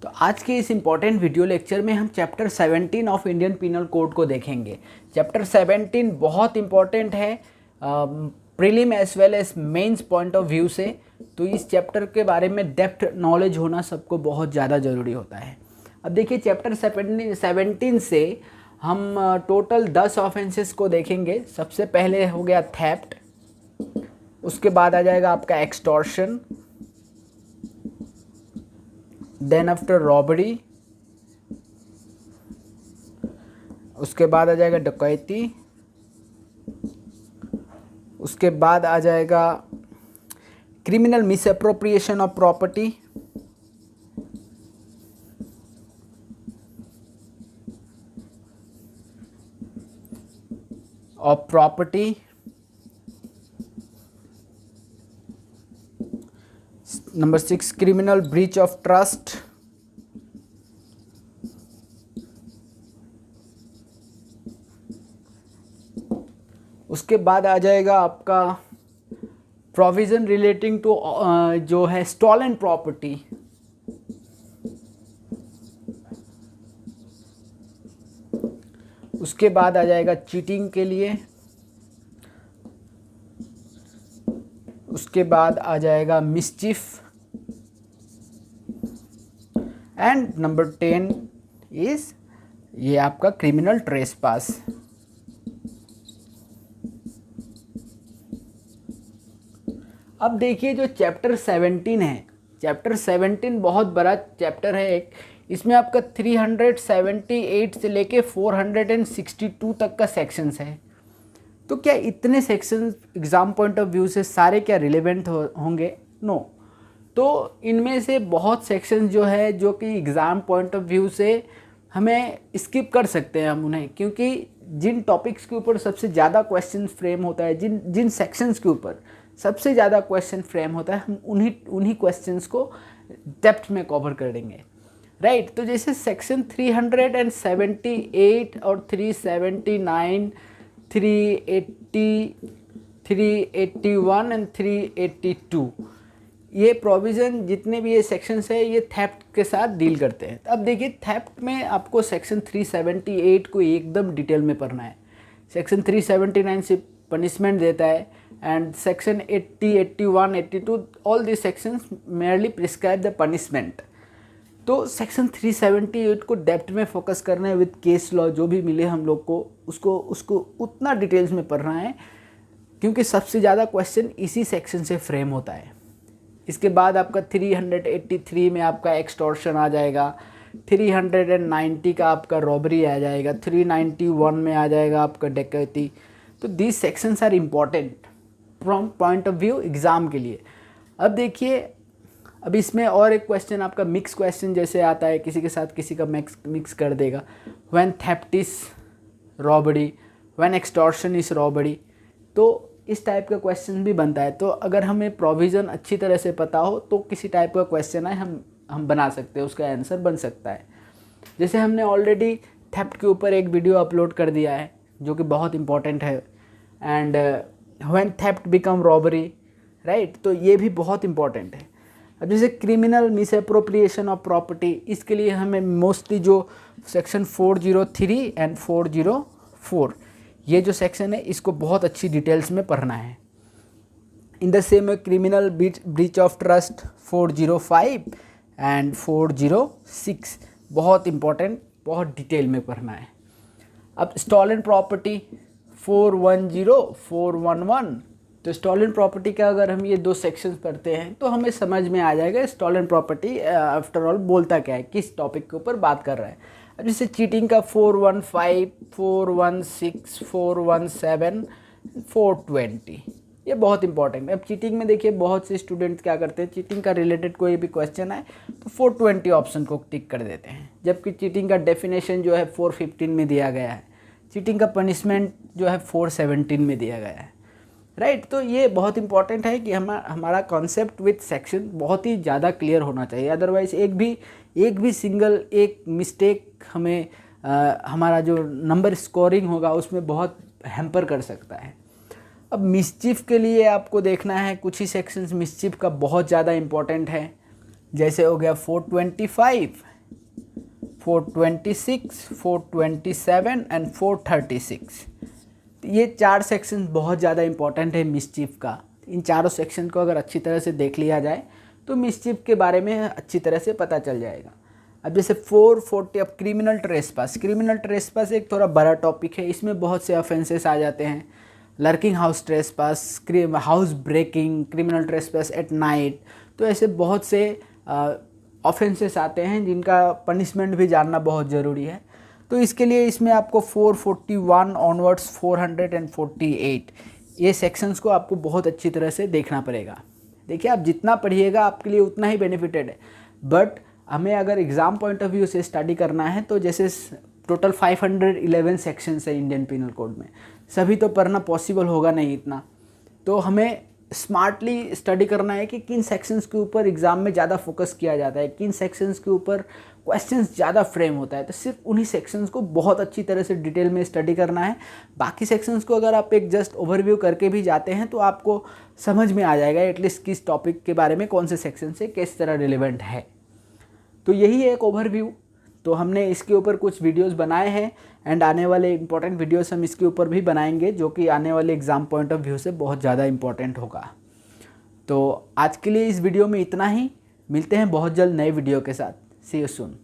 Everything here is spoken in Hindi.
तो आज के इस इम्पॉर्टेंट वीडियो लेक्चर में हम chapter 17 of Indian penal code को देखेंगे। चैप्टर 17 बहुत इम्पॉर्टेंट है prelim as well as mains point of view से। तो इस चैप्टर के बारे में डेप्थ नॉलेज होना सबको बहुत ज़्यादा ज़रूरी होता है। अब देखिए चैप्टर 17 से हम टोटल 10 ऑफेंसेस को देखेंगे। सबसे पहले हो गया थेफ्ट, उसके बाद आ जाएगा आपका एक्सटॉर्शन, देन आफ्टर रॉबरी, उसके बाद आ जाएगा डकैती, उसके बाद आ जाएगा criminal misappropriation of property, number 6 criminal breach of trust, उसके बाद आ जाएगा आपका प्रोविजन रिलेटिंग टू जो है स्टॉलन प्रॉपर्टी, उसके बाद आ जाएगा चीटिंग के लिए, उसके बाद आ जाएगा मिसचिफ, एंड नंबर 10 इज ये आपका क्रिमिनल ट्रेसपास। अब देखिए जो चैप्टर 17 है, चैप्टर 17 बहुत बड़ा चैप्टर है एक। इसमें आपका 378 से लेके 462 तक का सेक्शंस है। तो क्या इतने sections exam point of view से सारे क्या रिलेवेंट होंगे? नो। तो इनमें से बहुत सेक्शंस जो है जो कि एग्ज़ाम पॉइंट ऑफ व्यू से हमें स्किप कर सकते हैं हम उन्हें, क्योंकि जिन टॉपिक्स के ऊपर सबसे ज़्यादा क्वेश्चन फ्रेम होता है, जिन सेक्शंस के ऊपर सबसे ज़्यादा क्वेश्चन फ्रेम होता है, हम उन्हीं क्वेश्चंस को डेप्थ में कवर कर देंगे, राइट। तो जैसे सेक्शन 378 और 379, 380, 381 एंड 382, ये प्रोविज़न जितने भी ये सेक्शंस है ये थेफ्ट के साथ डील करते हैं। अब देखिए थेफ्ट में आपको सेक्शन 378 को एकदम डिटेल में पढ़ना है। सेक्शन 379 से पनिशमेंट देता है, and section 80, 81, 82 all this sections merely prescribe the punishment. तो सेक्शन 378 को डेप्थ में फोकस करना है विद केस लॉ, जो भी मिले हम लोग को उसको उतना डिटेल्स में पढ़ना है, क्योंकि सबसे ज़्यादा क्वेश्चन इसी सेक्शन से फ्रेम होता है। इसके बाद आपका 383 में आपका एक्सटॉर्शन आ जाएगा, 390 का आपका रॉबरी आ जाएगा, 391 में आ जाएगा आपका डकैती। तो these sections are important from point of view exam के लिए। अब देखिए अब इसमें और एक क्वेश्चन आपका मिक्स क्वेश्चन जैसे आता है, किसी के साथ किसी का मिक्स कर देगा। When theft is robbery, when extortion is robbery, तो इस टाइप का क्वेश्चन भी बनता है। तो अगर हमें प्रोविज़न अच्छी तरह से पता हो तो किसी टाइप का क्वेश्चन है हम बना सकते हैं, उसका आंसर बन सकता है। जैसे हमने ऑलरेडी थेफ्ट के ऊपर एक वीडियो अपलोड कर दिया है जो कि बहुत इंपॉर्टेंट है, and when theft become robbery, right, तो ये भी बहुत इंपॉर्टेंट है। अब जैसे क्रिमिनल मिसअप्रोप्रिएशन ऑफ प्रॉपर्टी, इसके लिए हमें मोस्टली जो सेक्शन 403 एंड 404 ये जो सेक्शन है इसको बहुत अच्छी डिटेल्स में पढ़ना है। In the same criminal breach of trust 405 and 406 बहुत इंपॉर्टेंट, बहुत डिटेल में पढ़ना है। अब स्टॉलन प्रॉपर्टी 410, 411, तो स्टॉलन प्रॉपर्टी का अगर हम ये दो सेक्शंस पढ़ते हैं तो हमें समझ में आ जाएगा स्टॉलन प्रॉपर्टी आफ्टर ऑल बोलता क्या है, किस टॉपिक के ऊपर बात कर रहा है। अब जैसे चीटिंग का 415, 416, 417, 420 ये बहुत इंपॉर्टेंट है। अब चीटिंग में देखिए बहुत से स्टूडेंट्स क्या करते हैं, चीटिंग का रिलेटेड कोई भी क्वेश्चन आए तो 420 ऑप्शन को टिक कर देते हैं, जबकि चीटिंग का डेफिनेशन जो है 415 में दिया गया है, चीटिंग का पनिशमेंट जो है 417 में दिया गया है, राइट। तो ये बहुत इंपॉर्टेंट है कि हमारा कॉन्सेप्ट विथ सेक्शन बहुत ही ज़्यादा क्लियर होना चाहिए, अदरवाइज एक भी सिंगल एक मिस्टेक हमें हमारा जो नंबर स्कोरिंग होगा उसमें बहुत हैम्पर कर सकता है। अब मिसचिफ के लिए आपको देखना है, कुछ ही सेक्शंस मिसचिफ का बहुत ज़्यादा इम्पोर्टेंट है, जैसे हो गया 425 426, 427 एंड 436। ये 4 सेक्शन बहुत ज़्यादा इंपॉर्टेंट है मिसचीफ का। इन चारों सेक्शन को अगर अच्छी तरह से देख लिया जाए तो मिसचीफ के बारे में अच्छी तरह से पता चल जाएगा। अब जैसे 440, अब क्रिमिनल ट्रेसपास। क्रिमिनल ट्रेसपास एक थोड़ा बड़ा टॉपिक है, इसमें बहुत से ऑफेंसेस आ जाते हैं। Lurking house trespass, house breaking, criminal trespass at night, तो ऐसे बहुत से ऑफेंसेस आते हैं जिनका पनिशमेंट भी जानना बहुत ज़रूरी है। तो इसके लिए इसमें आपको 441 ऑनवर्ड्स 448 ये सेक्शंस को आपको बहुत अच्छी तरह से देखना पड़ेगा। देखिए, आप जितना पढ़िएगा आपके लिए उतना ही बेनिफिटेड है, बट हमें अगर एग्ज़ाम पॉइंट ऑफ व्यू से स्टडी करना है तो जैसे टोटल 511 सेक्शंस है इंडियन पिनल कोड में, सभी तो पढ़ना पॉसिबल होगा नहीं इतना। तो हमें स्मार्टली स्टडी करना है कि किन सेक्शंस के ऊपर एग्ज़ाम में ज़्यादा फोकस किया जाता है, किन सेक्शंस के ऊपर क्वेश्चंस ज़्यादा फ्रेम होता है। तो सिर्फ उन्हीं सेक्शंस को बहुत अच्छी तरह से डिटेल में स्टडी करना है। बाकी सेक्शंस को अगर आप एक जस्ट ओवरव्यू करके भी जाते हैं तो आपको समझ में आ जाएगा एटलीस्ट किस टॉपिक के बारे में कौन से सेक्शन से किस तरह रिलेवेंट है। तो यही है एक ओवरव्यू। तो हमने इसके ऊपर कुछ वीडियोस बनाए हैं एंड आने वाले इंपॉर्टेंट वीडियोस हम इसके ऊपर भी बनाएंगे जो कि आने वाले एग्ज़ाम पॉइंट ऑफ व्यू से बहुत ज़्यादा इंपॉर्टेंट होगा। तो आज के लिए इस वीडियो में इतना ही, मिलते हैं बहुत जल्द नए वीडियो के साथ। सी यू सून।